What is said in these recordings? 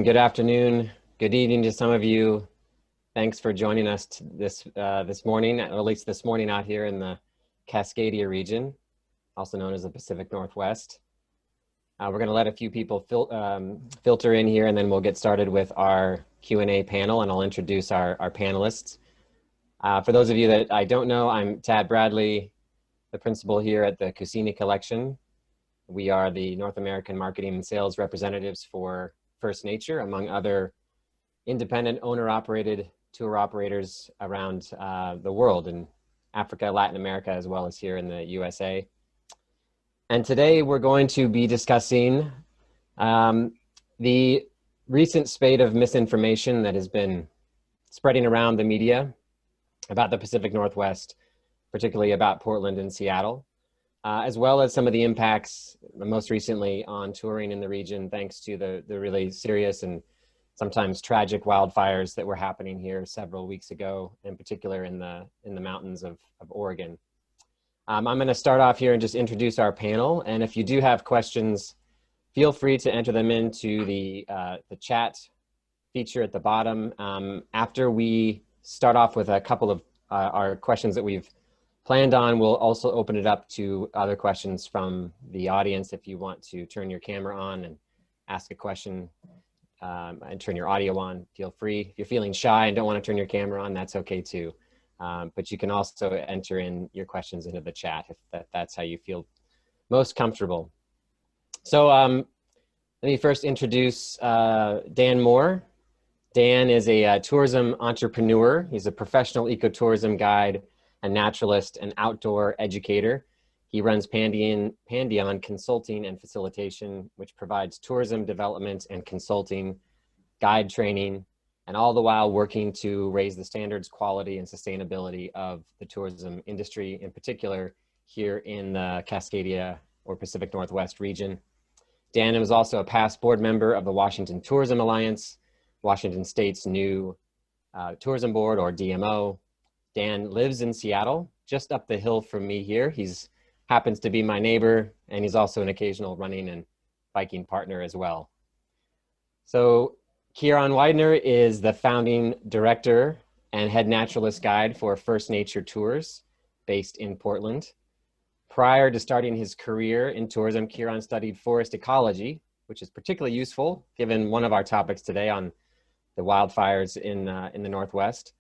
Good afternoon, good evening to some of you. Thanks for joining us this morning, or at least this morning out here in the Cascadia region, also known as the Pacific Northwest. We're going to let a few people filter in here, and then we'll get started with our Q&A panel, and I'll introduce our panelists. For those of you that I don't know, I'm Tad Bradley, the principal here at the Kusini collection. We are the North American marketing and sales representatives for First Nature, among other independent owner-operated tour operators around the world, in Africa, Latin America, as well as here in the USA. And today we're going to be discussing the recent spate of misinformation that has been spreading around the media about the Pacific Northwest, particularly about Portland and Seattle. As well as some of the impacts, most recently on touring in the region, thanks to the really serious and sometimes tragic wildfires that were happening here several weeks ago, in particular in the mountains of Oregon. I'm going to start off here and just introduce our panel. And if you do have questions, feel free to enter them into the chat feature at the bottom. After we start off with a couple of our questions that we've planned on, we'll also open it up to other questions from the audience. If you want to turn your camera on and ask a question and turn your audio on, feel free. If you're feeling shy and don't want to turn your camera on, that's okay too. But you can also enter in your questions into the chat if that's how you feel most comfortable. So let me first introduce Dan Moore. Dan is a tourism entrepreneur. He's a professional ecotourism guide, a naturalist, and outdoor educator. He runs Pandion Consulting and Facilitation, which provides tourism development and consulting, guide training, and all the while working to raise the standards, quality, and sustainability of the tourism industry, in particular here in the Cascadia or Pacific Northwest region. Dan was also a past board member of the Washington Tourism Alliance, Washington State's new tourism board, or DMO. Dan lives in Seattle, just up the hill from me here. He's happens to be my neighbor, and he's also an occasional running and biking partner as well. So Kieron Weider is the founding director and head naturalist guide for First Nature Tours, based in Portland. Prior to starting his career in tourism, Kieron studied forest ecology, which is particularly useful given one of our topics today on the wildfires in the Northwest.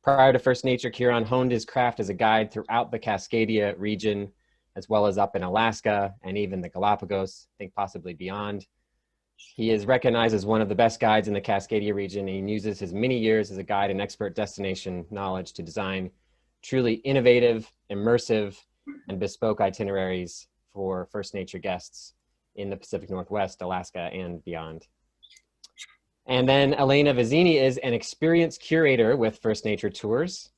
Prior to First Nature, Kieron honed his craft as a guide throughout the Cascadia region, as well as up in Alaska and even the Galapagos, I think possibly beyond. He is recognized as one of the best guides in the Cascadia region, and he uses his many years as a guide and expert destination knowledge to design truly innovative, immersive, and bespoke itineraries for First Nature guests in the Pacific Northwest, Alaska, and beyond. And then Elena Vizzini is an experienced curator with First Nature Tours.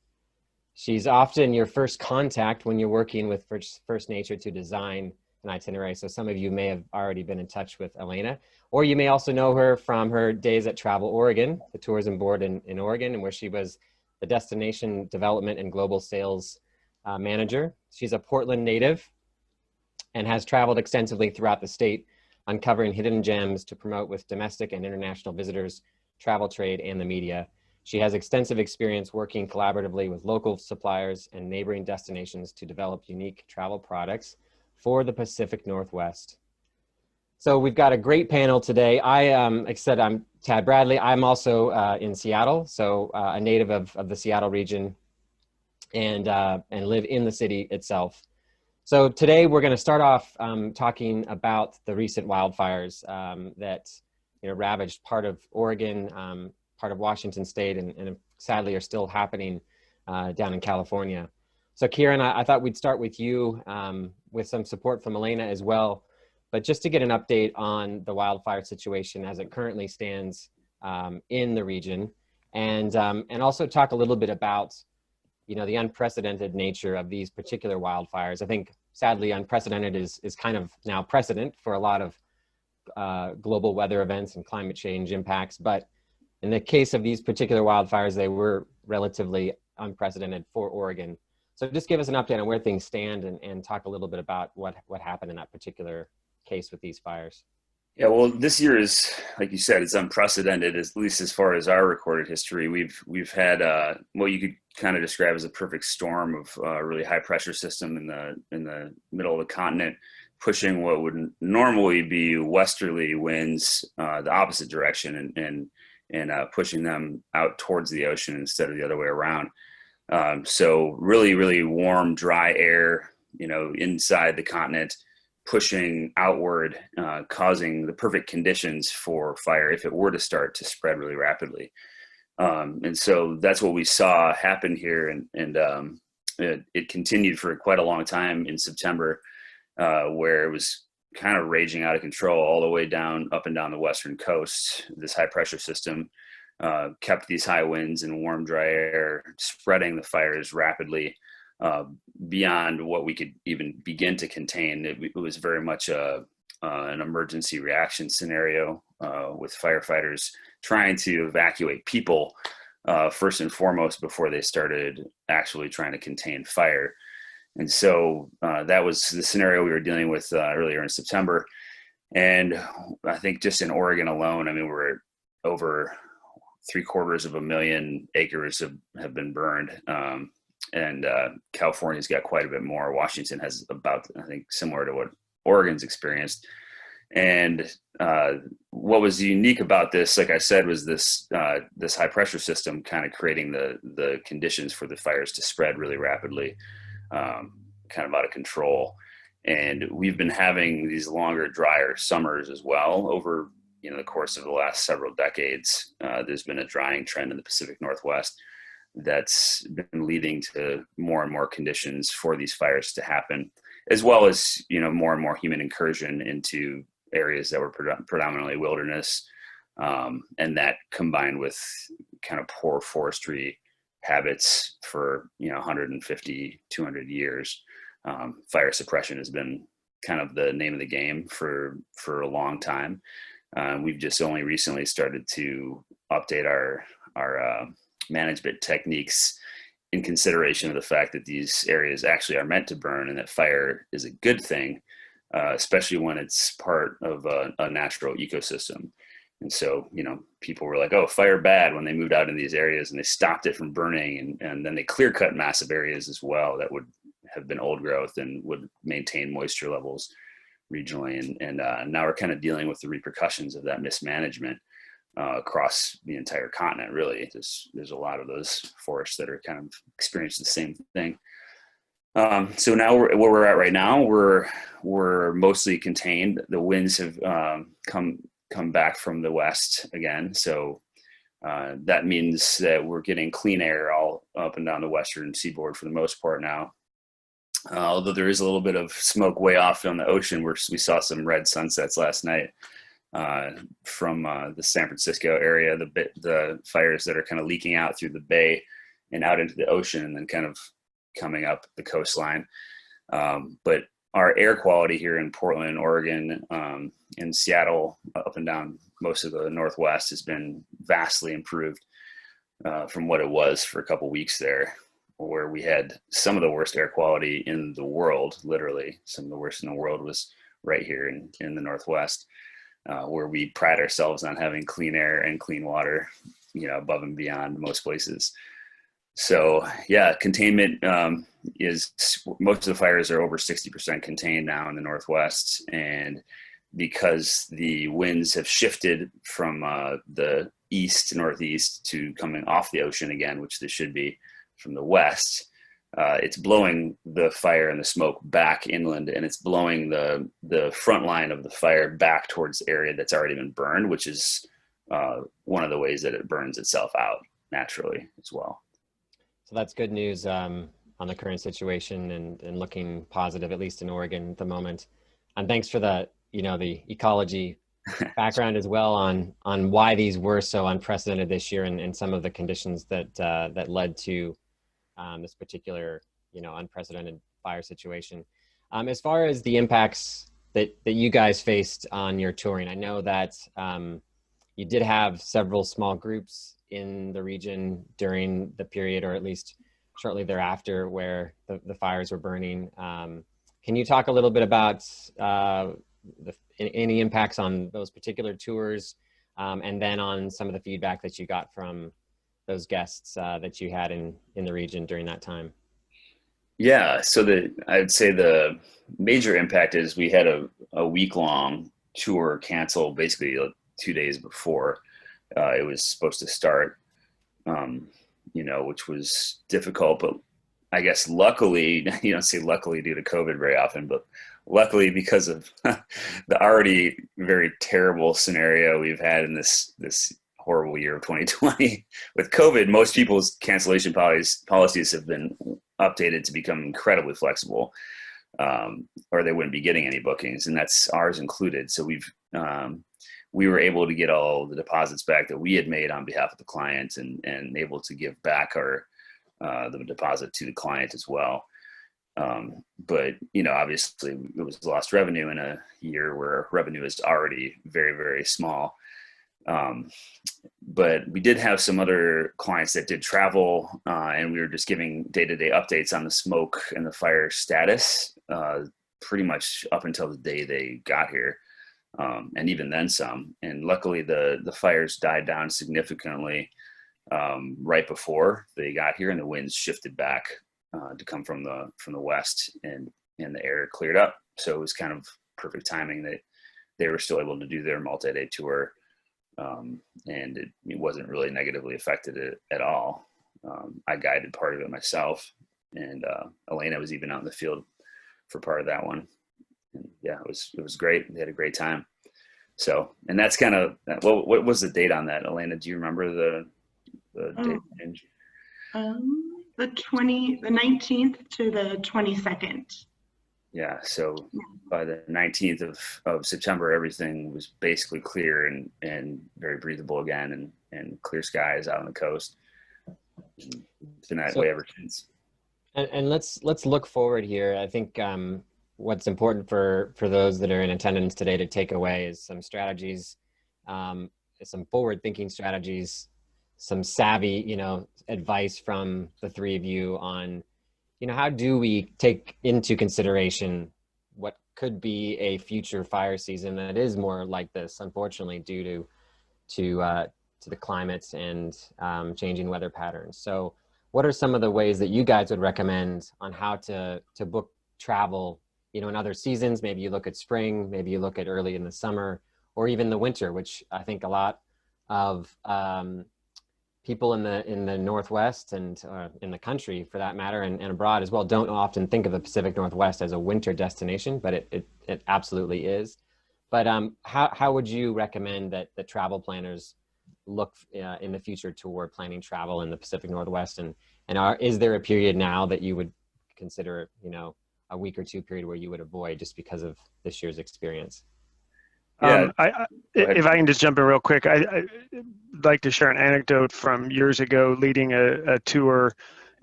She's often your first contact when you're working with First Nature to design an itinerary. So some of you may have already been in touch with Elena, or you may also know her from her days at Travel Oregon, the tourism board in Oregon, and where she was the destination development and global sales manager. She's a Portland native and has traveled extensively throughout the state, uncovering hidden gems to promote with domestic and international visitors, travel trade, and the media. She has extensive experience working collaboratively with local suppliers and neighboring destinations to develop unique travel products for the Pacific Northwest. So we've got a great panel today. Like I said, I'm Tad Bradley. I'm also in Seattle, so a native of the Seattle region, and live in the city itself. So today we're going to start off talking about the recent wildfires that ravaged part of Oregon, part of Washington State, and sadly are still happening down in California. So Kieron, I thought we'd start with you with some support from Elena as well, but just to get an update on the wildfire situation as it currently stands in the region, and also talk a little bit about the unprecedented nature of these particular wildfires. I think sadly unprecedented is kind of now precedent for a lot of global weather events and climate change impacts, but in the case of these particular wildfires, they were relatively unprecedented for Oregon. So just give us an update on where things stand and talk a little bit about what happened in that particular case with these fires. Yeah, well, this year is, like you said, it's unprecedented, at least as far as our recorded history. We've had what you could kind of describe as a perfect storm of a really high pressure system in the middle of the continent, pushing what would normally be westerly winds the opposite direction, and pushing them out towards the ocean instead of the other way around. So really warm, dry air, inside the continent, pushing outward, causing the perfect conditions for fire if it were to start to spread really rapidly. And so that's what we saw happen here, and it continued for quite a long time in September, where it was kind of raging out of control all the way down, up and down the western coast. This high pressure system kept these high winds and warm, dry air, spreading the fires rapidly beyond what we could even begin to contain. It was very much an emergency reaction scenario with firefighters trying to evacuate people first and foremost before they started actually trying to contain fire. And so that was the scenario we were dealing with earlier in September. And I think just in Oregon alone, I mean, we're over 750,000 acres have been burned. And California's got quite a bit more. Washington has about, I think, similar to what Oregon's experienced. And what was unique about this, like I said, was this high pressure system kind of creating the conditions for the fires to spread really rapidly, kind of out of control. And we've been having these longer, drier summers as well over the course of the last several decades. There's been a drying trend in the Pacific Northwest that's been leading to more and more conditions for these fires to happen, as well as more and more human incursion into areas that were predominantly wilderness, and that combined with kind of poor forestry habits for 150, 200 years. Fire suppression has been kind of the name of the game for a long time. We've just only recently started to update our management techniques in consideration of the fact that these areas actually are meant to burn, and that fire is a good thing, especially when it's part of a natural ecosystem. And so, people were like, oh, fire bad, when they moved out in these areas and they stopped it from burning. And then they clear cut massive areas as well that would have been old growth and would maintain moisture levels regionally. And now we're kind of dealing with the repercussions of that mismanagement across the entire continent. Really, there's a lot of those forests that are kind of experiencing the same thing. So now where we're at right now, we're mostly contained. The winds have come back from the west again, so that means that we're getting clean air all up and down the western seaboard for the most part now. Although there is a little bit of smoke way off on the ocean, where we saw some red sunsets last night from the San Francisco area, the fires that are kind of leaking out through the bay and out into the ocean, and then kind of coming up the coastline. But our air quality here in Portland, Oregon, in Seattle, up and down most of the Northwest, has been vastly improved from what it was for a couple weeks there, where we had some of the worst air quality in the world. Literally, some of the worst in the world was right here in the Northwest, where we pride ourselves on having clean air and clean water, above and beyond most places. So yeah, containment is, most of the fires are over 60% contained now in the Northwest. And because the winds have shifted from the east to northeast to coming off the ocean again, which they should be from the west, it's blowing the fire and the smoke back inland, and it's blowing the front line of the fire back towards the area that's already been burned, which is one of the ways that it burns itself out naturally as well. So that's good news on the current situation, and looking positive, at least in Oregon at the moment. And thanks for the ecology background as well on why these were so unprecedented this year, and some of the conditions that led to this particular unprecedented fire situation. As far as the impacts that you guys faced on your touring, I know that you did have several small groups in the region during the period, or at least shortly thereafter, where the fires were burning. Can you talk a little bit about any impacts on those particular tours, and then on some of the feedback that you got from those guests that you had in the region during that time. Yeah, so I'd say the major impact is we had a week-long tour cancel basically 2 days before it was supposed to start, which was difficult, but I guess luckily, you don't say luckily due to COVID very often, but luckily because of the already very terrible scenario we've had in this horrible year of 2020 with COVID, most people's cancellation policies have been updated to become incredibly flexible, or they wouldn't be getting any bookings, and that's ours included. So we were able to get all the deposits back that we had made on behalf of the client, and able to give back the deposit to the client as well. But obviously it was lost revenue in a year where revenue is already very, very small. But we did have some other clients that did travel, and we were just giving day-to-day updates on the smoke and the fire status, pretty much up until the day they got here. And even then some, and luckily the fires died down significantly, right before they got here, and the winds shifted back, to come from the west, and the air cleared up. So it was kind of perfect timing that they were still able to do their multi-day tour. And it wasn't really negatively affected at all. I guided part of it myself, and Elena was even out in the field for part of that one. And yeah, it was great. They had a great time. So, and that's kind of, what was the date on that, Elena? Do you remember the date range? The 19th to the 22nd. Yeah, so by the 19th of September, everything was basically clear and very breathable again, and clear skies out on the coast. It's been that way ever since. And let's look forward here. I think what's important for those that are in attendance today to take away is some strategies, some forward-thinking strategies, some savvy, advice from the three of you on, how do we take into consideration what could be a future fire season that is more like this, unfortunately, due to the climates and changing weather patterns. So what are some of the ways that you guys would recommend on how to book travel, in other seasons? Maybe you look at spring, maybe you look at early in the summer, or even the winter, which I think a lot of people in the Northwest and in the country, for that matter, and abroad as well, don't often think of the Pacific Northwest as a winter destination, but it absolutely is. But how would you recommend that the travel planners look in the future toward planning travel in the Pacific Northwest? And is there a period now that you would consider, a week or two period where you would avoid just because of this year's experience? Yeah. If I can just jump in real quick, I'd like to share an anecdote from years ago leading a tour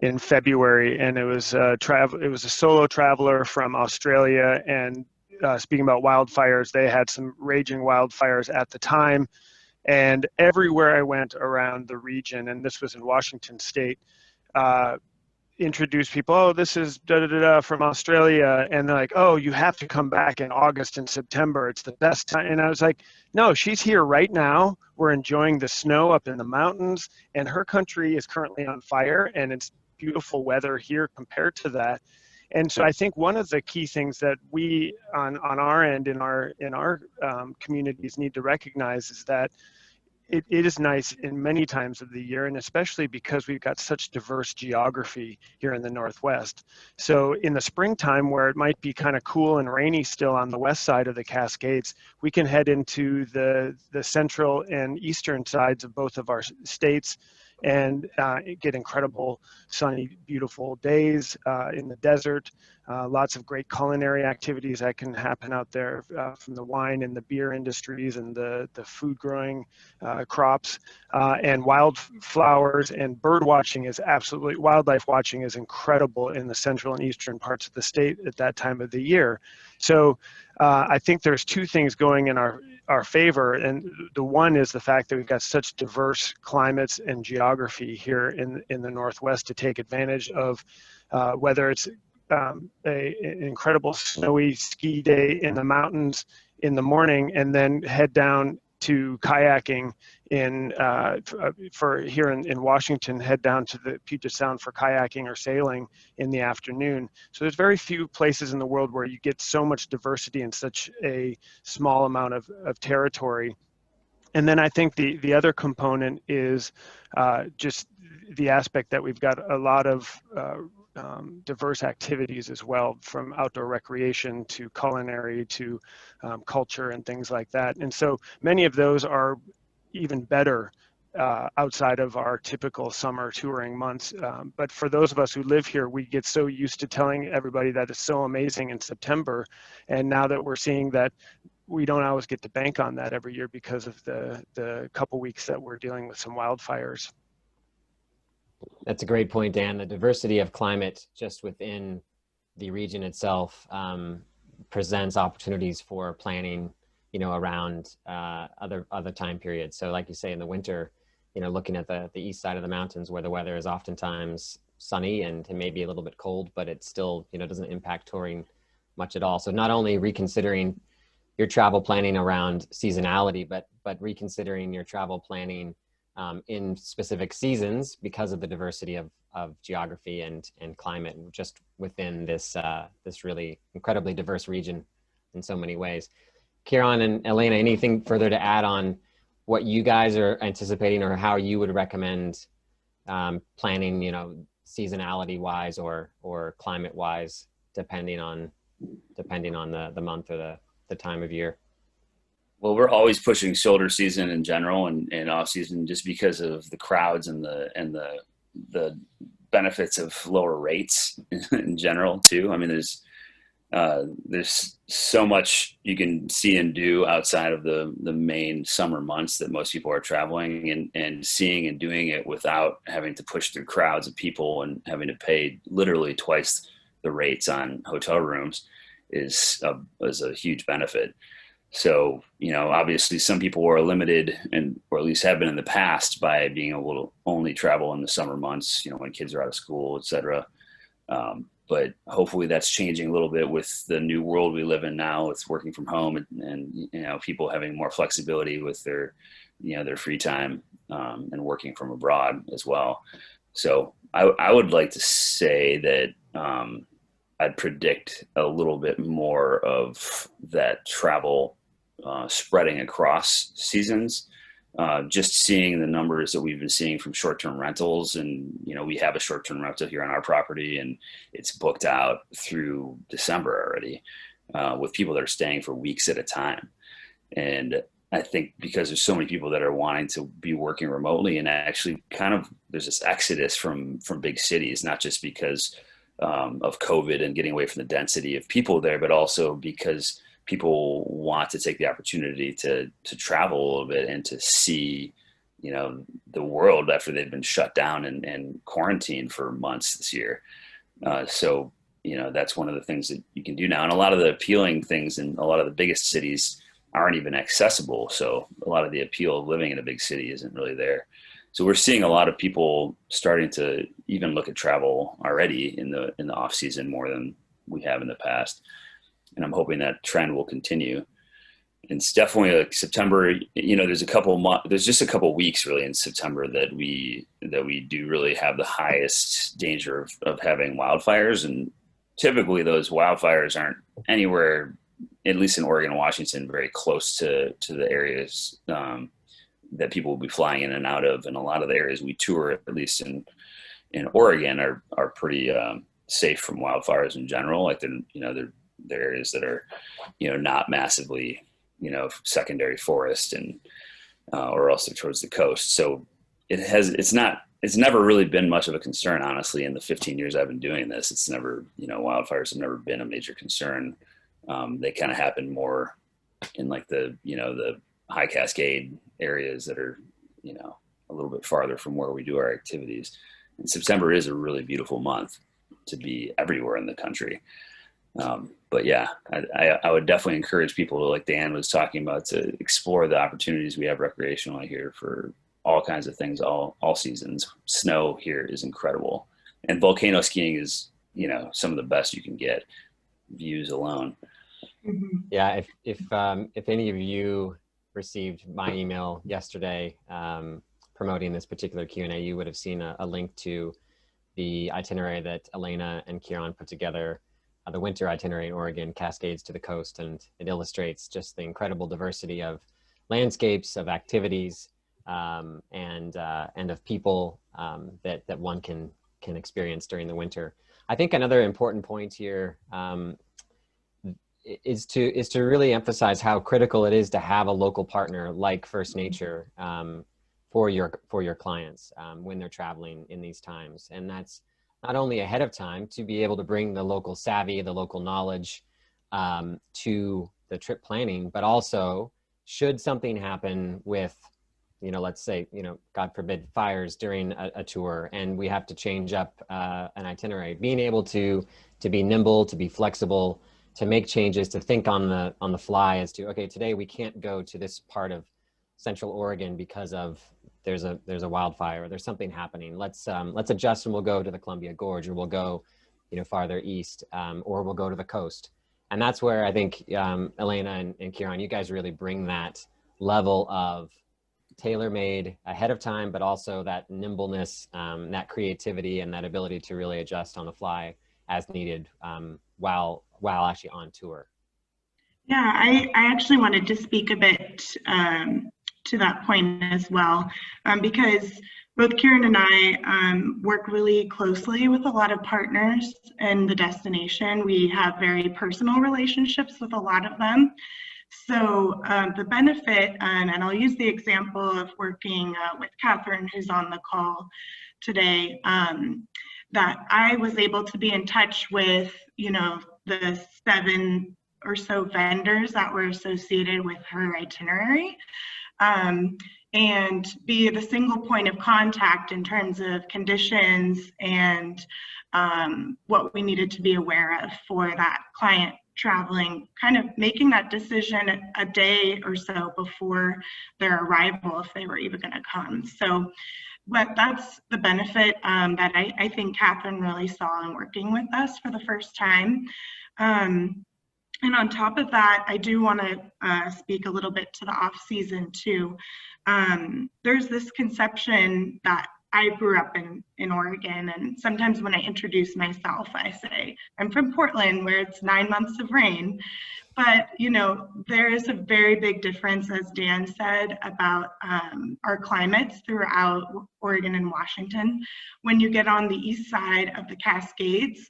in February, and it was a solo traveler from Australia, and speaking about wildfires, they had some raging wildfires at the time, and everywhere I went around the region, and this was in Washington State, introduce people, oh, this is from Australia, and they're like, oh, you have to come back in August and September, it's the best time. And I was like, no, she's here right now, we're enjoying the snow up in the mountains, and her country is currently on fire, and it's beautiful weather here compared to that. And so I think one of the key things that we on our end in our communities need to recognize is that it is nice in many times of the year, and especially because we've got such diverse geography here in the Northwest. So in the springtime, where it might be kind of cool and rainy still on the west side of the Cascades, we can head into the central and eastern sides of both of our states and get incredible sunny, beautiful days in the desert. Lots of great culinary activities that can happen out there from the wine and the beer industries and the food growing crops, and wildflowers and bird watching is wildlife watching is incredible in the central and eastern parts of the state at that time of the year. So I think there's two things going in our favor, and the one is the fact that we've got such diverse climates and geography here in the Northwest to take advantage of, whether it's an incredible snowy ski day in the mountains in the morning and then head down to kayaking for here in Washington, head down to the Puget Sound for kayaking or sailing in the afternoon. So there's very few places in the world where you get so much diversity in such a small amount of territory. And then I think the other component is just the aspect that we've got a lot of diverse activities as well, from outdoor recreation to culinary to culture and things like that. And so many of those are even better outside of our typical summer touring months. But for those of us who live here, we get so used to telling everybody that it's so amazing in September. And now that we're seeing that we don't always get to bank on that every year because of the couple weeks that we're dealing with some wildfires. That's a great point, Dan. The diversity of climate just within the region itself presents opportunities for planning, around other time periods. So like you say, in the winter, looking at the east side of the mountains where the weather is oftentimes sunny and maybe a little bit cold, but it still, doesn't impact touring much at all. So not only reconsidering your travel planning around seasonality, but reconsidering your travel planning in specific seasons because of the diversity of geography and climate, and just within this really incredibly diverse region in so many ways. Kieron and Elena, anything further to add on what you guys are anticipating or how you would recommend planning, seasonality wise or climate wise, depending on the month or the time of year? Well, we're always pushing shoulder season in general and off season, just because of the crowds and the benefits of lower rates in general too. I mean, there's so much you can see and do outside of the main summer months that most people are traveling and seeing and doing it without having to push through crowds of people and having to pay literally twice the rates on hotel rooms is a huge benefit. So, obviously some people are limited or at least have been in the past by being able to only travel in the summer months, when kids are out of school, et cetera. But hopefully that's changing a little bit with the new world we live in now, with working from home and people having more flexibility with their free time and working from abroad as well. So I would like to say that I'd predict a little bit more of that travel spreading across seasons. Just seeing the numbers that we've been seeing from short-term rentals, and we have a short-term rental here on our property, and it's booked out through December already, with people that are staying for weeks at a time. And I think because there's so many people that are wanting to be working remotely, and actually there's this exodus from big cities, not just because of COVID and getting away from the density of people there, but also because people want to take the opportunity to travel a little bit and to see, the world after they've been shut down and quarantined for months this year. So, that's one of the things that you can do now. And a lot of the appealing things in a lot of the biggest cities aren't even accessible. So a lot of the appeal of living in a big city isn't really there. So we're seeing a lot of people starting to even look at travel already in the off season more than we have in the past. And I'm hoping that trend will continue. And it's definitely like September, there's just a couple weeks really in September that we do really have the highest danger of having wildfires. And typically those wildfires aren't anywhere, at least in Oregon and Washington, very close to the areas that people will be flying in and out of. And a lot of the areas we tour, at least in Oregon, are pretty safe from wildfires in general. Like they're areas that are, not massively, secondary forest and or else they're towards the coast. So it's never really been much of a concern, honestly. In the 15 years I've been doing this, it's never, wildfires have never been a major concern. They kind of happen more in like the high Cascade areas that are, a little bit farther from where we do our activities. And September is a really beautiful month to be everywhere in the country. But yeah, I would definitely encourage people, like Dan was talking about, to explore the opportunities we have recreationally here for all kinds of things, all seasons. Snow here is incredible. And volcano skiing is, some of the best you can get, views alone. Yeah, if any of you received my email yesterday promoting this particular Q&A, you would have seen a link to the itinerary that Elena and Kieron put together, the winter itinerary in Oregon, Cascades to the coast, and it illustrates just the incredible diversity of landscapes, of activities, and of people that one can experience during the winter. I think another important point here is to really emphasize how critical it is to have a local partner like First Nature for your clients when they're traveling in these times. And that's not only ahead of time to be able to bring the local savvy, the local knowledge to the trip planning, but also should something happen with, let's say, God forbid, fires during a tour, and we have to change up an itinerary, being able to be nimble, to be flexible, to make changes, to think on the fly as to, okay, today we can't go to this part of Central Oregon because of there's a wildfire, or there's something happening. Let's adjust, and we'll go to the Columbia Gorge, or we'll go farther east, or we'll go to the coast. And that's where I think Elena and Kieron, you guys really bring that level of tailor-made ahead of time, but also that nimbleness, that creativity, and that ability to really adjust on the fly as needed while actually on tour. Yeah, I actually wanted to speak a bit to that point as well, because both Kieron and I work really closely with a lot of partners in the destination. We have very personal relationships with a lot of them. So the benefit, and I'll use the example of working with Catherine, who's on the call today, that I was able to be in touch with, the 7 or so vendors that were associated with her itinerary, and be the single point of contact in terms of conditions and what we needed to be aware of for that client traveling, kind of making that decision a day or so before their arrival, if they were even going to come. So, but that's the benefit that I think Catherine really saw in working with us for the first time. And on top of that, I do want to speak a little bit to the off season too. There's this conception that I grew up in Oregon, and sometimes when I introduce myself, I say I'm from Portland, where it's 9 months of rain. But there is a very big difference, as Dan said, about our climates throughout Oregon and Washington. When you get on the east side of the Cascades,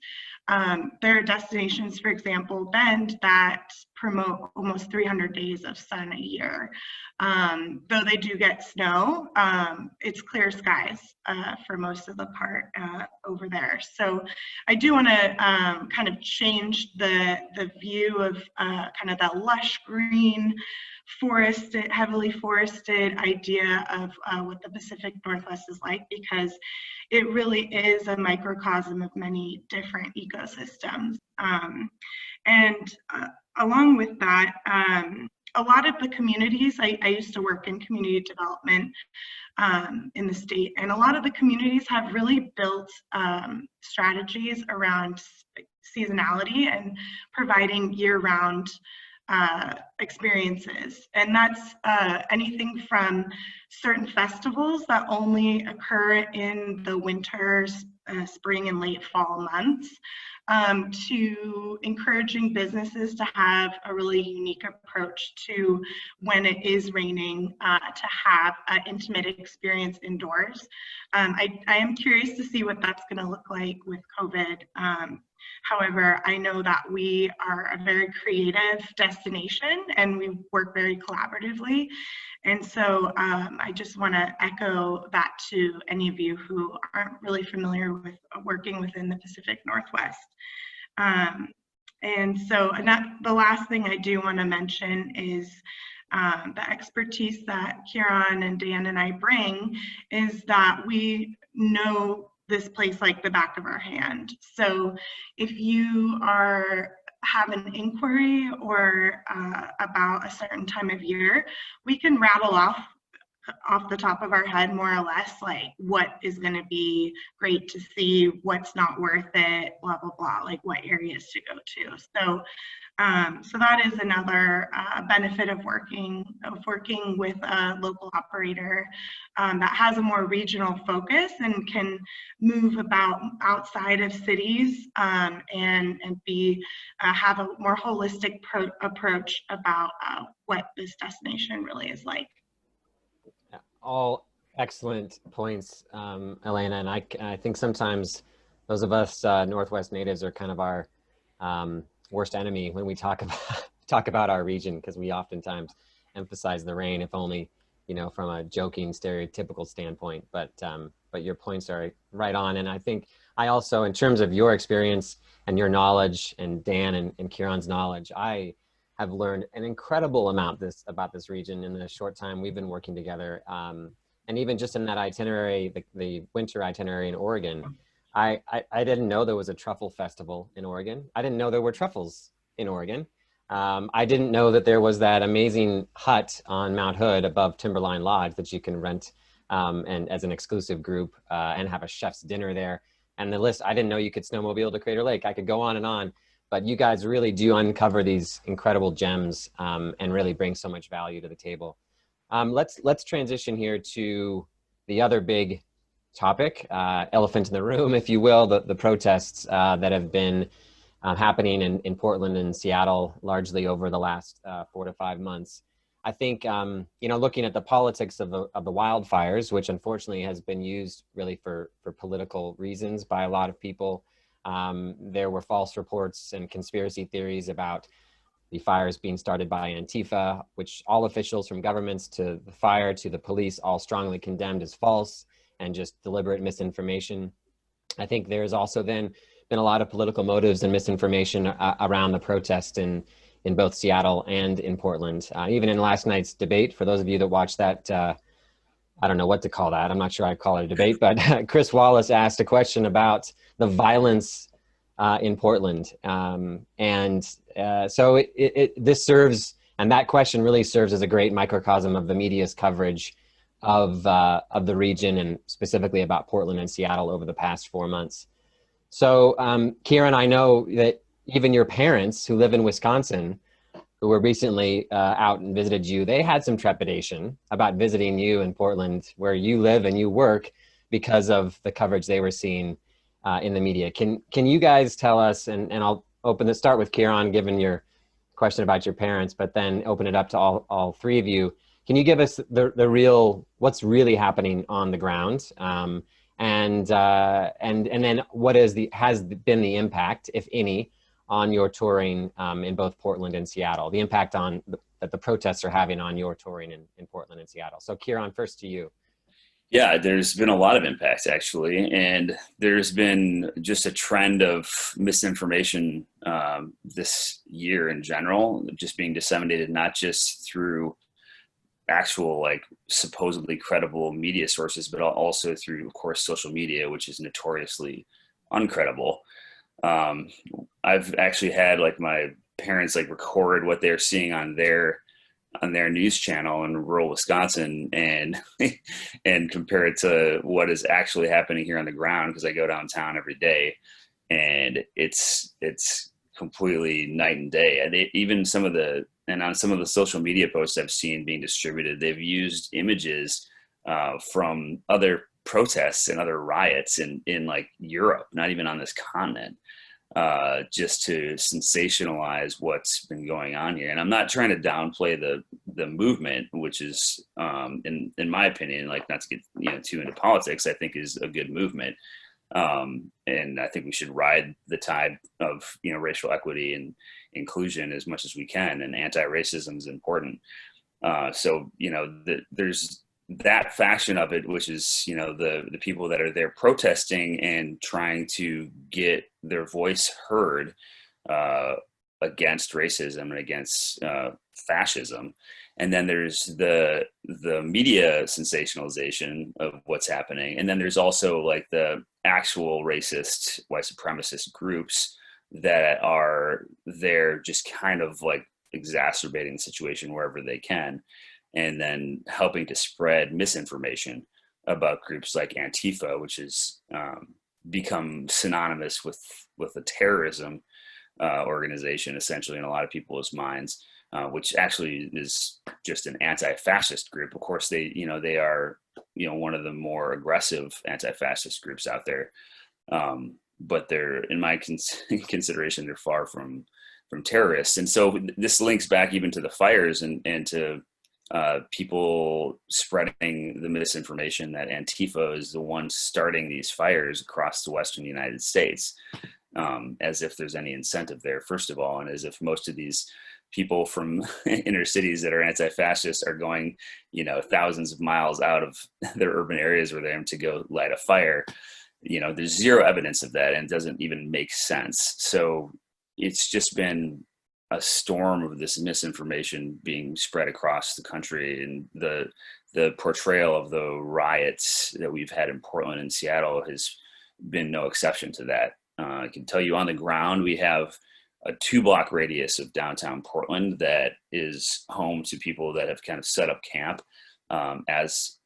there are destinations, for example, Bend, that promote almost 300 days of sun a year. Though they do get snow, it's clear skies for most of the part over there. So I do want to kind of change the view of kind of that lush green, forested, heavily forested idea of what the Pacific Northwest is like, because it really is a microcosm of many different ecosystems. And along with that, a lot of the communities, I used to work in community development in the state, and a lot of the communities have really built strategies around seasonality and providing year-round experiences. And that's anything from certain festivals that only occur in the winter, spring, and late fall months, to encouraging businesses to have a really unique approach to when it is raining, to have an intimate experience indoors. I am curious to see what that's going to look like with COVID. However, I know that we are a very creative destination and we work very collaboratively. And so I just want to echo that to any of you who aren't really familiar with working within the Pacific Northwest. And the last thing I do want to mention is the expertise that Kieron and Dan and I bring is that we know this place like the back of our hand. So if you have an inquiry or about a certain time of year, we can rattle off off the top of our head, more or less, like what is going to be great to see, what's not worth it, blah, blah, blah, like what areas to go to. So, so that is another benefit of working with a local operator that has a more regional focus and can move about outside of cities and be have a more holistic approach about what this destination really is like. All excellent points, Elena. And I think sometimes those of us Northwest natives are kind of our worst enemy when we talk about our region, because we oftentimes emphasize the rain, if only, you know, from a joking, stereotypical standpoint. But your points are right on. And I think I also, in terms of your experience and your knowledge, and Dan and Kieron's knowledge, I have learned an incredible amount about this region in the short time we've been working together. And even just in that itinerary, the winter itinerary in Oregon, I didn't know there was a truffle festival in Oregon. I didn't know there were truffles in Oregon. I didn't know that there was that amazing hut on Mount Hood above Timberline Lodge that you can rent and as an exclusive group and have a chef's dinner there. And the list, I didn't know you could snowmobile to Crater Lake. I could go on and on. But you guys really do uncover these incredible gems and really bring so much value to the table. Let's transition here to the other big topic, elephant in the room, if you will, the protests that have been happening in Portland and Seattle largely over the last 4 to 5 months. I think, you know, looking at the politics of the wildfires, which unfortunately has been used really for political reasons by a lot of people. There were false reports and conspiracy theories about the fires being started by Antifa, which all officials from governments to the fire to the police all strongly condemned as false and just deliberate misinformation. I think there's also then been a lot of political motives and misinformation around the protest in both Seattle and in Portland. Even in last night's debate, for those of you that watched that, I don't know what to call that. I'm not sure I'd call it a debate, but Chris Wallace asked a question about the violence in Portland. So this serves, and that question really serves as a great microcosm of the media's coverage of the region and specifically about Portland and Seattle over the past 4 months. So Kieron, I know that even your parents who live in Wisconsin, who were recently out and visited you, they had some trepidation about visiting you in Portland, where you live and you work, because of the coverage they were seeing in the media. Can you guys tell us, and I'll start with Kieron, given your question about your parents, but then open it up to all three of you. Can you give us the real, what's really happening on the ground? And then what has been the impact, if any, on your touring in both Portland and Seattle, the impact that the protests are having on your touring in Portland and Seattle. So Kieron, first to you. Yeah, there's been a lot of impacts actually, and there's been just a trend of misinformation this year in general, just being disseminated not just through actual like supposedly credible media sources, but also through, of course, social media, which is notoriously uncredible. I've actually had like my parents like record what they're seeing on their news channel in rural Wisconsin and compare it to what is actually happening here on the ground, because I go downtown every day and it's completely night and day. And even on some of the social media posts I've seen being distributed, they've used images from other protests and other riots in like Europe, not even on this continent, just to sensationalize what's been going on here. And I'm not trying to downplay the movement, which is, in my opinion, like not to get too into politics, I think is a good movement. And I think we should ride the tide of racial equity and inclusion as much as we can, and anti-racism is important. So there's that faction of it, which is the people that are there protesting and trying to get their voice heard against racism and against fascism. And then there's the media sensationalization of what's happening. And then there's also like the actual racist, white supremacist groups that are there just kind of like exacerbating the situation wherever they can. and then helping to spread misinformation about groups like Antifa, which has become synonymous with a terrorism organization, essentially, in a lot of people's minds, which actually is just an anti-fascist group. Of course, they are one of the more aggressive anti-fascist groups out there, but they're, in my consideration, they're far from terrorists. And so this links back even to the fires and to people spreading the misinformation that Antifa is the one starting these fires across the Western United States, as if there's any incentive there, first of all, and as if most of these people from inner cities that are anti-fascist are going, thousands of miles out of their urban areas where they are to go light a fire. There's zero evidence of that, and it doesn't even make sense. So it's just been a storm of this misinformation being spread across the country, and the portrayal of the riots that we've had in Portland and Seattle has been no exception to that. I can tell you, on the ground, we have a 2-block radius of downtown Portland that is home to people that have kind of set up camp as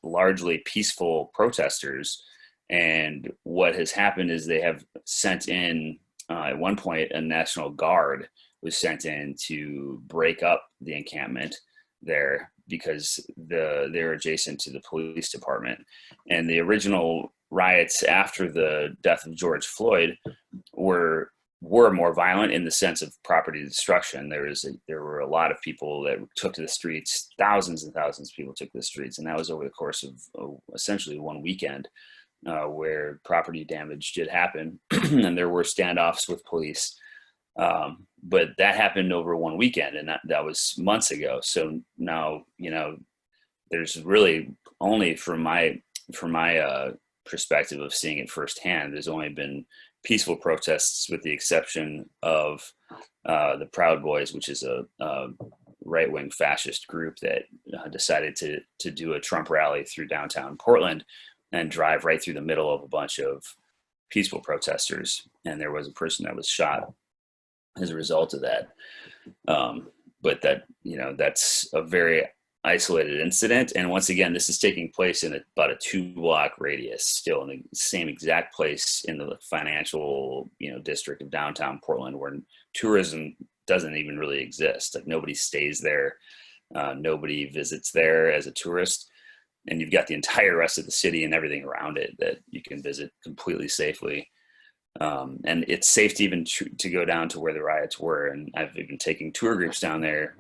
largely peaceful protesters. And what has happened is they have sent in, at one point, a National Guard was sent in to break up the encampment there because they're adjacent to the police department. And the original riots after the death of George Floyd were more violent in the sense of property destruction. There were a lot of people that took to the streets. Thousands and thousands of people took to the streets, and that was over the course of essentially one weekend, where property damage did happen, and there were standoffs with police. But that happened over one weekend, and that was months ago. So now, there's really only from my perspective of seeing it firsthand, there's only been peaceful protests, with the exception of the Proud Boys, which is a right-wing fascist group that decided to do a Trump rally through downtown Portland and drive right through the middle of a bunch of peaceful protesters. And there was a person that was shot as a result of that. But that's a very isolated incident. And once again, this is taking place in about a 2-block radius, still in the same exact place in the financial, district of downtown Portland, where tourism doesn't even really exist. Like, nobody stays there. Nobody visits there as a tourist. And you've got the entire rest of the city and everything around it that you can visit completely safely. And it's safe to even to go down to where the riots were. And I've been taking tour groups down there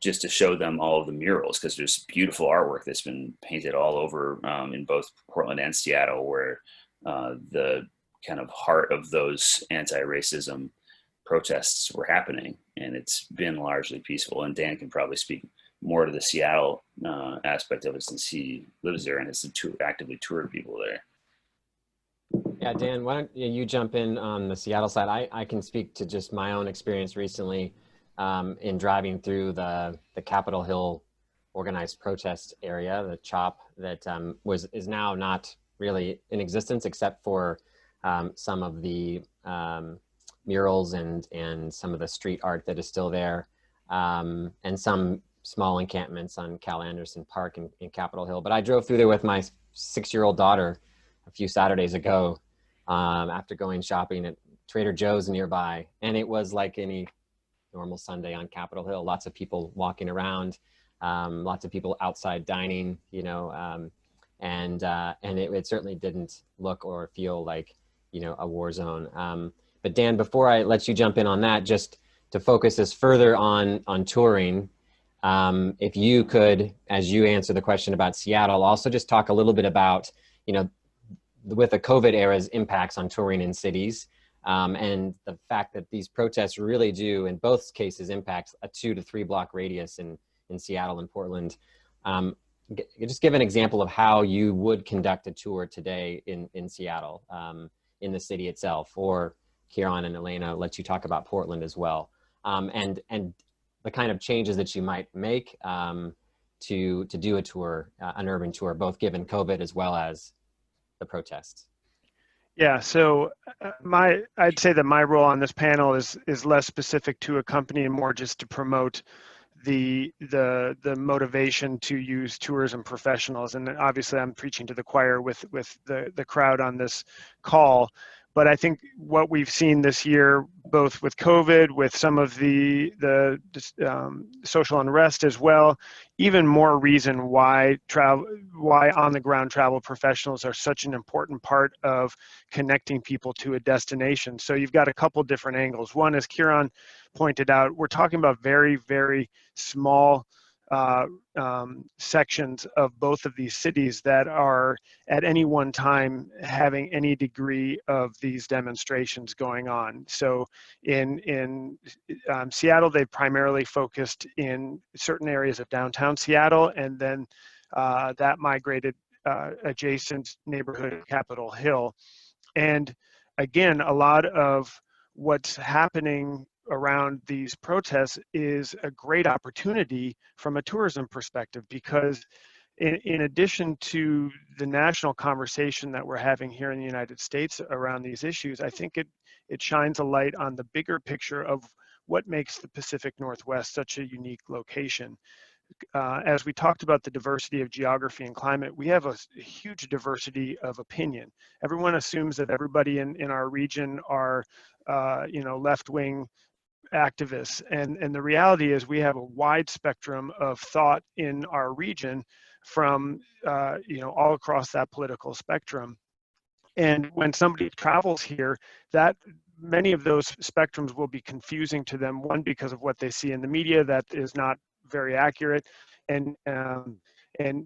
just to show them all of the murals, because there's beautiful artwork that's been painted all over in both Portland and Seattle, where the kind of heart of those anti-racism protests were happening. And it's been largely peaceful. And Dan can probably speak more to the Seattle aspect of it, since he lives there and has actively toured people there. Yeah, Dan, why don't you jump in on the Seattle side? I can speak to just my own experience recently in driving through the Capitol Hill organized protest area, the CHOP, that is now not really in existence, except for some of the murals and some of the street art that is still there, and some small encampments on Cal Anderson Park in Capitol Hill. But I drove through there with my 6-year-old daughter a few Saturdays ago after going shopping at Trader Joe's nearby. And it was like any normal Sunday on Capitol Hill. Lots of people walking around, lots of people outside dining, and it certainly didn't look or feel like, a war zone. But Dan, before I let you jump in on that, just to focus us further on touring, if you could, as you answer the question about Seattle, also just talk a little bit about, with the COVID era's impacts on touring in cities, and the fact that these protests really do, in both cases, impact a 2 to 3 block radius in Seattle and Portland. Just give an example of how you would conduct a tour today in Seattle, in the city itself, or Kieron and Elena, let you talk about Portland as well, and the kind of changes that you might make to do a tour, an urban tour, both given COVID as well as the protests. Yeah, so I'd say that my role on this panel is less specific to a company and more just to promote the motivation to use tourism professionals. And obviously I'm preaching to the choir with the crowd on this call. But I think what we've seen this year, both with COVID, with some of the social unrest as well, even more reason why on-the-ground travel professionals are such an important part of connecting people to a destination. So you've got a couple different angles. One, as Kieron pointed out, we're talking about very, very small sections of both of these cities that are at any one time having any degree of these demonstrations going on. So in Seattle, they've primarily focused in certain areas of downtown Seattle, and then that migrated adjacent neighborhood of Capitol Hill. And again, a lot of what's happening around these protests is a great opportunity from a tourism perspective, because in addition to the national conversation that we're having here in the United States around these issues, I think it shines a light on the bigger picture of what makes the Pacific Northwest such a unique location. As we talked about the diversity of geography and climate, we have a huge diversity of opinion. Everyone assumes that everybody in our region are left-wing activists, and the reality is we have a wide spectrum of thought in our region from all across that political spectrum. And when somebody travels here, that many of those spectrums will be confusing to them, one, because of what they see in the media that is not very accurate, and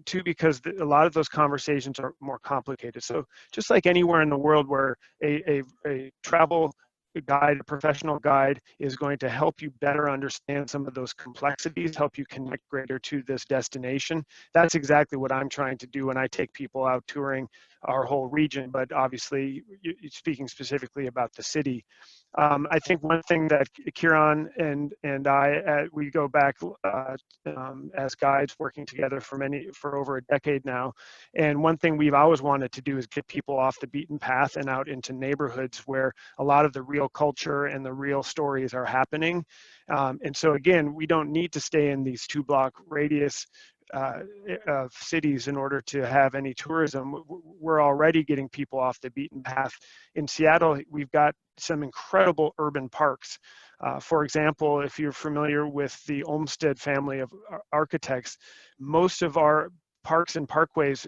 two, because a lot of those conversations are more complicated. So just like anywhere in the world where a travel guide, a professional guide, is going to help you better understand some of those complexities, help you connect greater to this destination. That's exactly what I'm trying to do when I take people out touring our whole region, but obviously speaking specifically about the city. I think one thing that Kieron and I, we go back as guides working together for over a decade now. And one thing we've always wanted to do is get people off the beaten path and out into neighborhoods where a lot of the real culture and the real stories are happening. And so again, we don't need to stay in these 2-block radius of cities in order to have any tourism. We're already getting people off the beaten path. In Seattle, we've got some incredible urban parks. For example, if you're familiar with the Olmsted family of architects, most of our parks and parkways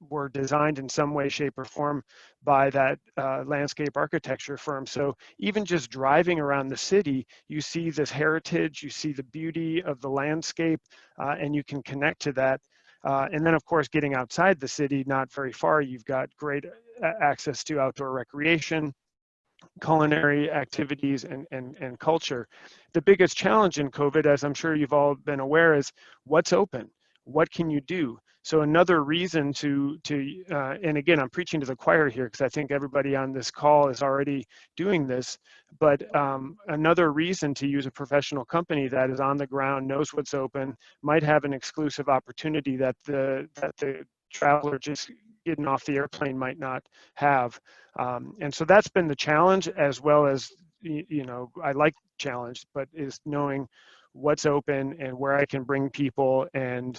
were designed in some way, shape, or form by that landscape architecture firm. So even just driving around the city, you see this heritage, you see the beauty of the landscape, and you can connect to that. And then, of course, getting outside the city, not very far, you've got great access to outdoor recreation, culinary activities, and culture. The biggest challenge in COVID, as I'm sure you've all been aware, is what's open? What can you do? So another reason and again, I'm preaching to the choir here because I think everybody on this call is already doing this, but another reason to use a professional company that is on the ground, knows what's open, might have an exclusive opportunity that the traveler just getting off the airplane might not have. And so that's been the challenge, as well as, I like challenge, but is knowing what's open and where I can bring people, and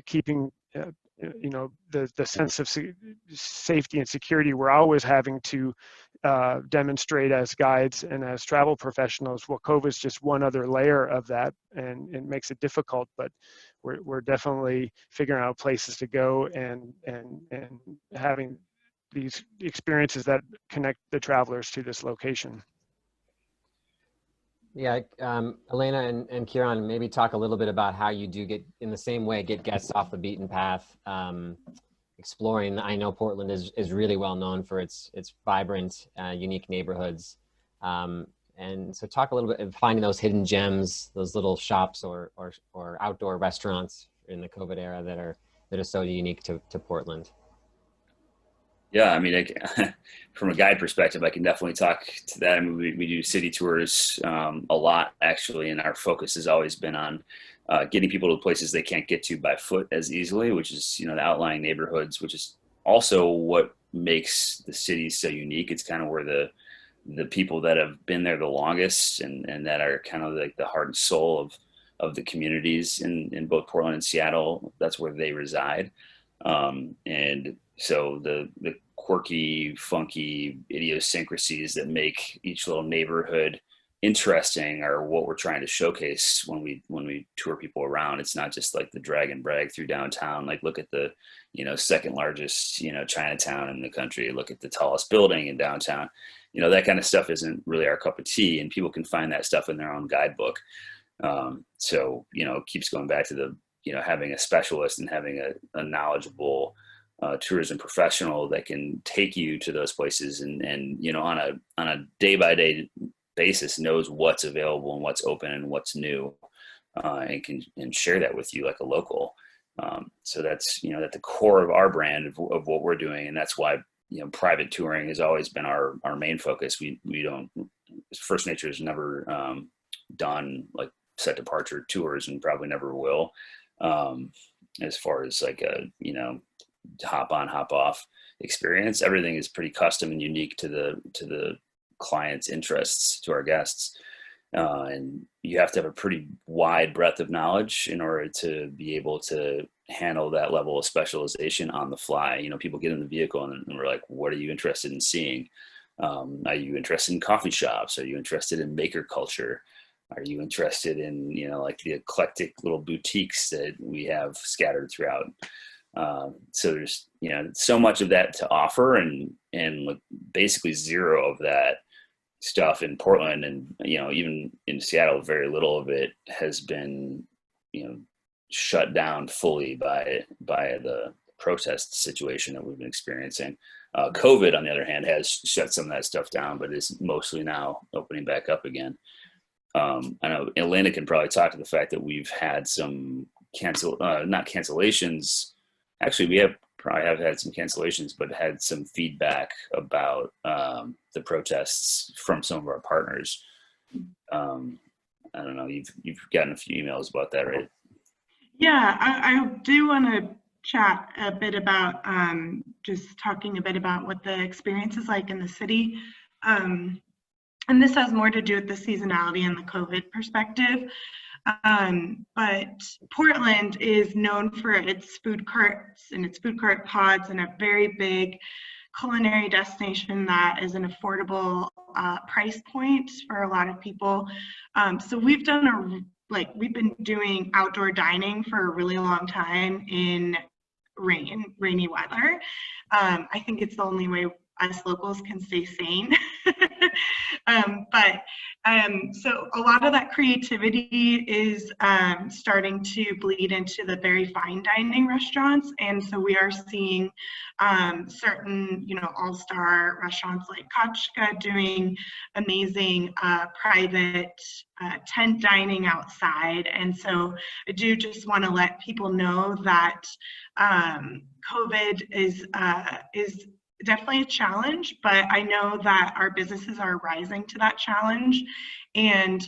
keeping the sense of safety and security we're always having to demonstrate as guides and as travel professionals. Well, COVID is just one other layer of that, and it makes it difficult, but we're definitely figuring out places to go and having these experiences that connect the travelers to this location. Yeah, Elena and Kieron, maybe talk a little bit about how you do get, in the same way, get guests off the beaten path, exploring. I know Portland is really well known for its vibrant, unique neighborhoods. And so talk a little bit of finding those hidden gems, those little shops or outdoor restaurants in the COVID era that are so unique to Portland. Yeah, I mean, from a guide perspective, I can definitely talk to that. I mean, we do city tours a lot, actually, and our focus has always been on getting people to places they can't get to by foot as easily, which is, the outlying neighborhoods, which is also what makes the city so unique. It's kind of where the people that have been there the longest and that are kind of like the heart and soul the communities in both Portland and Seattle. That's where they reside. And so the quirky, funky idiosyncrasies that make each little neighborhood interesting are what we're trying to showcase when we tour people around. It's not just like the drag and brag through downtown. Like, look at the, second largest, Chinatown in the country. Look at the tallest building in downtown. That kind of stuff isn't really our cup of tea, and people can find that stuff in their own guidebook. So, it keeps going back to the, having a specialist and having a knowledgeable tourism professional that can take you to those places and on a day-by-day basis knows what's available and what's open and what's new, and can share that with you like a local. So that's, at the core of our brand of what we're doing. And that's why, private touring has always been our main focus. We don't, First Nature has never done like set departure tours and probably never will, as far as like a, hop on, hop off experience. Everything is pretty custom and unique to the client's interests, to our guests. And you have to have a pretty wide breadth of knowledge in order to be able to handle that level of specialization on the fly. People get in the vehicle and we're like, what are you interested in seeing? Are you interested in coffee shops? Are you interested in maker culture? Are you interested in, like the eclectic little boutiques that we have scattered throughout? So there's, so much of that to offer, and like basically zero of that stuff in Portland, and, even in Seattle, very little of it has been, shut down fully by the protest situation that we've been experiencing. COVID, on the other hand, has shut some of that stuff down, but is mostly now opening back up again. I know Elena can probably talk to the fact that we've had some not cancellations. Actually, we probably have had some cancellations, but had some feedback about the protests from some of our partners. I don't know, you've gotten a few emails about that, right? Yeah, I do want to chat a bit about just talking a bit about what the experience is like in the city. And this has more to do with the seasonality and the COVID perspective. But Portland is known for its food carts and its food cart pods, and a very big culinary destination that is an affordable price point for a lot of people. So we've we've been doing outdoor dining for a really long time in rainy weather. I think it's the only way us locals can stay sane. So a lot of that creativity is starting to bleed into the very fine dining restaurants. And so we are seeing certain, all-star restaurants like Kachka doing amazing private tent dining outside. And so I do just want to let people know that COVID is definitely a challenge, but I know that our businesses are rising to that challenge and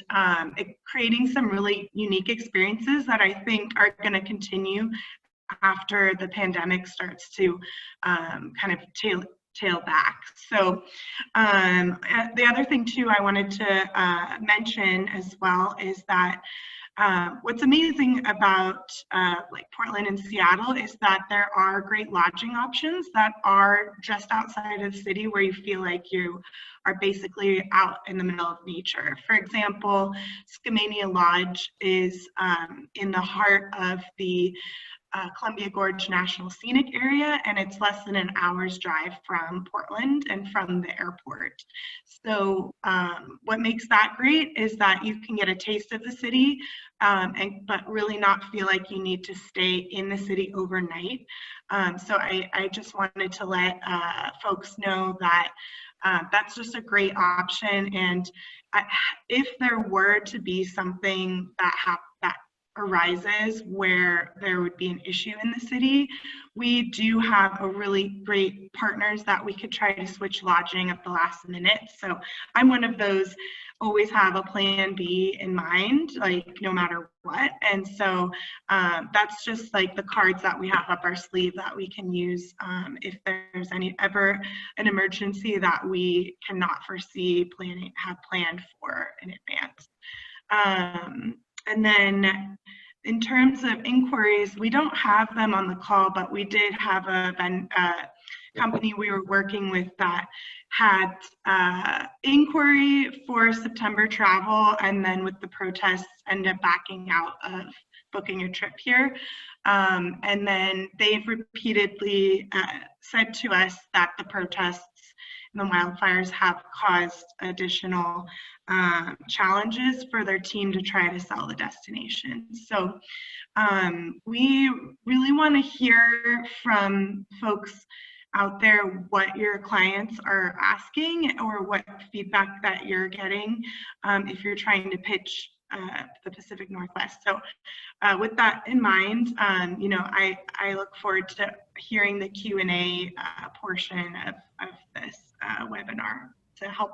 creating some really unique experiences that I think are going to continue after the pandemic starts to kind of tail back. So the other thing too I wanted to mention as well is that what's amazing about like Portland and Seattle is that there are great lodging options that are just outside of the city, where you feel like you are basically out in the middle of nature. For example, Skamania Lodge is in the heart of the Columbia Gorge National Scenic Area, and it's less than an hour's drive from Portland and from the airport. So what makes that great is that you can get a taste of the city, but really not feel like you need to stay in the city overnight. So I just wanted to let folks know that that's just a great option. And if there were to be something that arises where there would be an issue in the city, we do have a really great partners that we could try to switch lodging at the last minute. So I'm one of those, always have a plan B in mind, like no matter what. And so that's just like the cards that we have up our sleeve that we can use if there's ever an emergency that we cannot foresee have planned for in advance. And then in terms of inquiries, we don't have them on the call, but we did have a company we were working with that had inquiry for September travel, and then with the protests ended up backing out of booking a trip here. And then they've repeatedly said to us that the protests and the wildfires have caused additional challenges for their team to try to sell the destination. So we really want to hear from folks out there what your clients are asking or what feedback that you're getting if you're trying to pitch the Pacific Northwest. So with that in mind, you know, I look forward to hearing the Q&A portion of this webinar to help,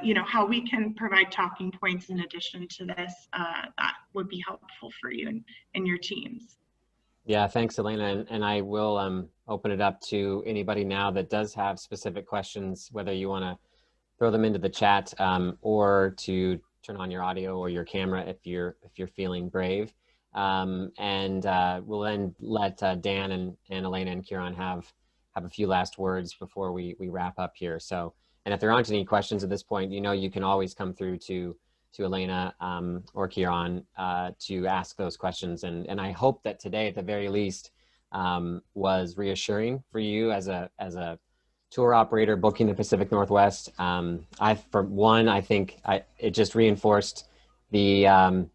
you know, how we can provide talking points in addition to this that would be helpful for you and your teams. Yeah, thanks, Elena. And I will open it up to anybody now that does have specific questions, whether you want to throw them into the chat or to turn on your audio or your camera if you're feeling brave. And we'll then let Dan and Elena and Kieron have a few last words before we wrap up here. So, and if there aren't any questions at this point, you know, you can always come through to Elena or Kieron to ask those questions. And I hope that today, at the very least, was reassuring for you as a tour operator booking the Pacific Northwest. For one, I think it just reinforced the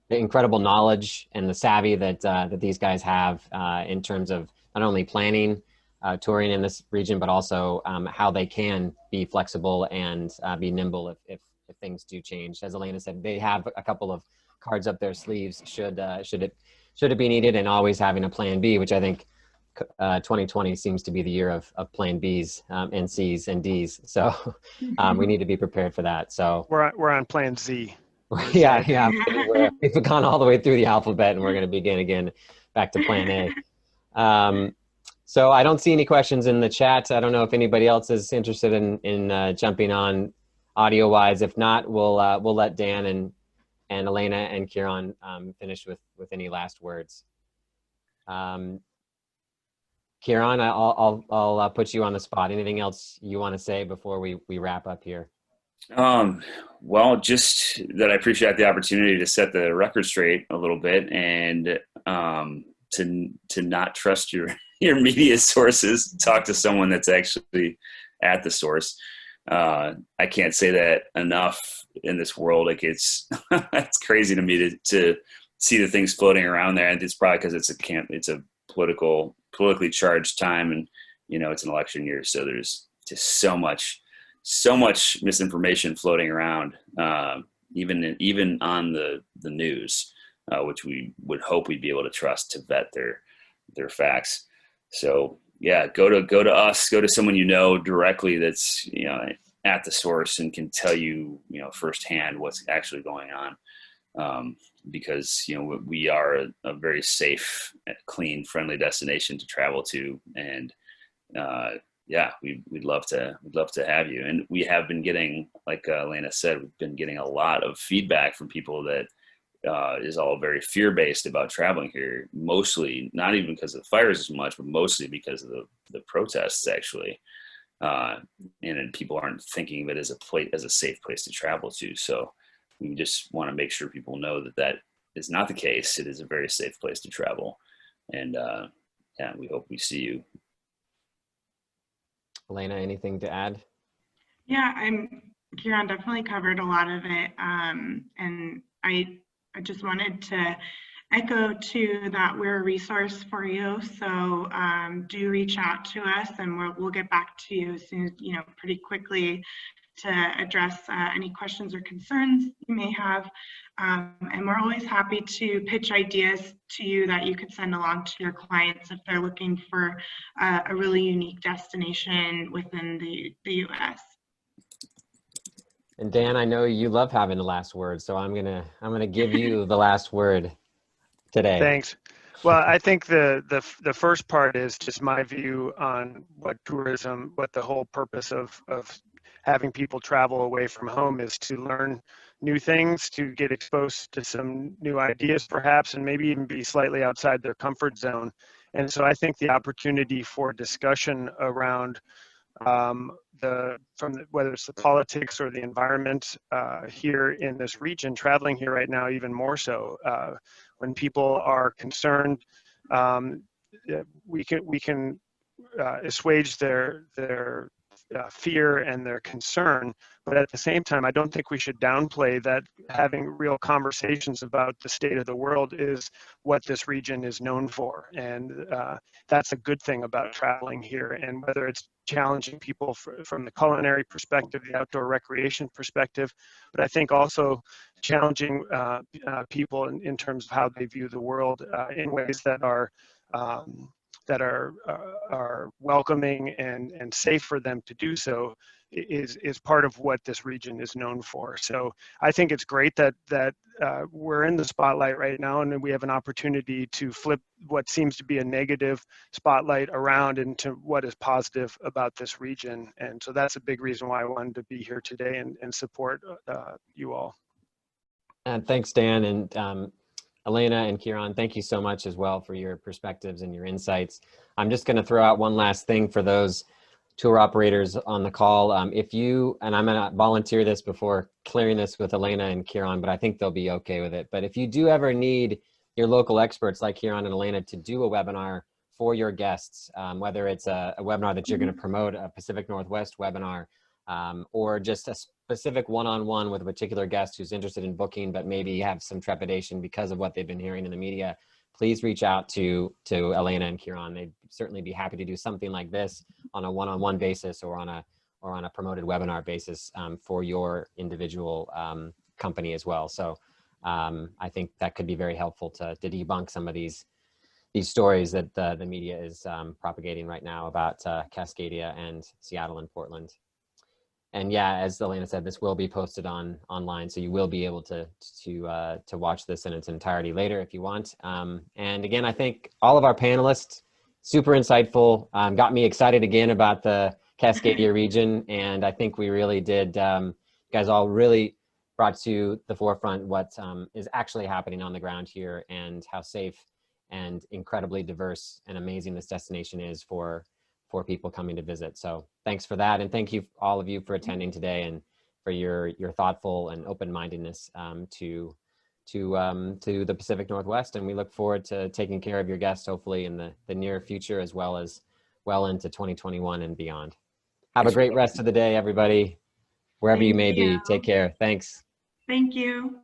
incredible knowledge and the savvy that these guys have in terms of not only planning touring in this region, but also how they can be flexible and be nimble if things do change. As Elena said, they have a couple of cards up their sleeves should it be needed, and always having a plan B, which I think 2020 seems to be the year of plan Bs and Cs and Ds. So we need to be prepared for that. So we're on plan Z. Yeah. We've gone all the way through the alphabet, and we're going to begin again back to plan A. So I don't see any questions in the chat. I don't know if anybody else is interested in jumping on audio wise. If not, we'll let Dan and Elena and Kieron finish with any last words. Kieron, I'll put you on the spot. Anything else you want to say before we wrap up here? Well, just that I appreciate the opportunity to set the record straight a little bit, and to not trust your media sources. Talk to someone that's actually at the source. I can't say that enough in this world. Like it's crazy to me to see the things floating around there. And it's probably because it's a politically charged time, and you know it's an election year, so there's just so much misinformation floating around, even on the news, which we would hope we'd be able to trust to vet their facts. So yeah, go to us, go to someone you know directly that's at the source and can tell you firsthand what's actually going on, because we are a very safe, clean, friendly destination to travel to, and yeah, we'd love to have you. And we have been getting, like Elena said, we've been getting a lot of feedback from people that is all very fear-based about traveling here, mostly not even because of the fires as much, but mostly because of the protests actually. And people aren't thinking of it as a safe place to travel to. So we just want to make sure people know that is not the case. It is a very safe place to travel. And yeah, we hope we see you. Elena, anything to add? Yeah, Kieron definitely covered a lot of it. And I just wanted to echo too that we're a resource for you. So do reach out to us, and we'll get back to you as soon as, pretty quickly, to address any questions or concerns you may have. And we're always happy to pitch ideas to you that you could send along to your clients if they're looking for a really unique destination within the US. And Dan, I know you love having the last word, so I'm gonna give you the last word today. Thanks. Well, I think the first part is just my view on what the whole purpose of having people travel away from home is to learn new things, to get exposed to some new ideas perhaps, and maybe even be slightly outside their comfort zone. And so I think the opportunity for discussion around whether it's the politics or the environment here in this region, traveling here right now even more so, when people are concerned, we can assuage their fear and their concern, but at the same time, I don't think we should downplay that having real conversations about the state of the world is what this region is known for, and that's a good thing about traveling here. And whether it's challenging people from the culinary perspective, the outdoor recreation perspective, but I think also challenging people in terms of how they view the world in ways that are welcoming and safe for them to do so is part of what this region is known for. So I think it's great that we're in the spotlight right now, and we have an opportunity to flip what seems to be a negative spotlight around into what is positive about this region. And so that's a big reason why I wanted to be here today and support you all. And thanks, Dan. And Elena and Kieron, thank you so much as well for your perspectives and your insights. I'm just going to throw out one last thing for those tour operators on the call. If you, and I'm going to volunteer this before clearing this with Elena and Kieron, but I think they'll be okay with it. But if you do ever need your local experts like Kieron and Elena to do a webinar for your guests, whether it's a webinar that you're going to promote, a Pacific Northwest webinar, or just a specific one-on-one with a particular guest who's interested in booking, but maybe have some trepidation because of what they've been hearing in the media, please reach out to Elena and Kieron. They'd certainly be happy to do something like this on a one-on-one basis or on a promoted webinar basis for your individual company as well. So I think that could be very helpful to debunk some of these stories that the media is propagating right now about Cascadia and Seattle and Portland. And yeah, as Elena said, this will be posted online, so you will be able to watch this in its entirety later if you want. And again, I think all of our panelists, super insightful, got me excited again about the Cascadia region, and I think we really did. You guys all really brought to the forefront what is actually happening on the ground here, and how safe and incredibly diverse and amazing this destination is for people coming to visit. So thanks for that. And thank you, all of you, for attending today and for your thoughtful and open-mindedness to the Pacific Northwest. And we look forward to taking care of your guests, hopefully in the near future, as well as well into 2021 and beyond. Have a great rest of the day, everybody, wherever you may be. Take care. Thanks. Thank you.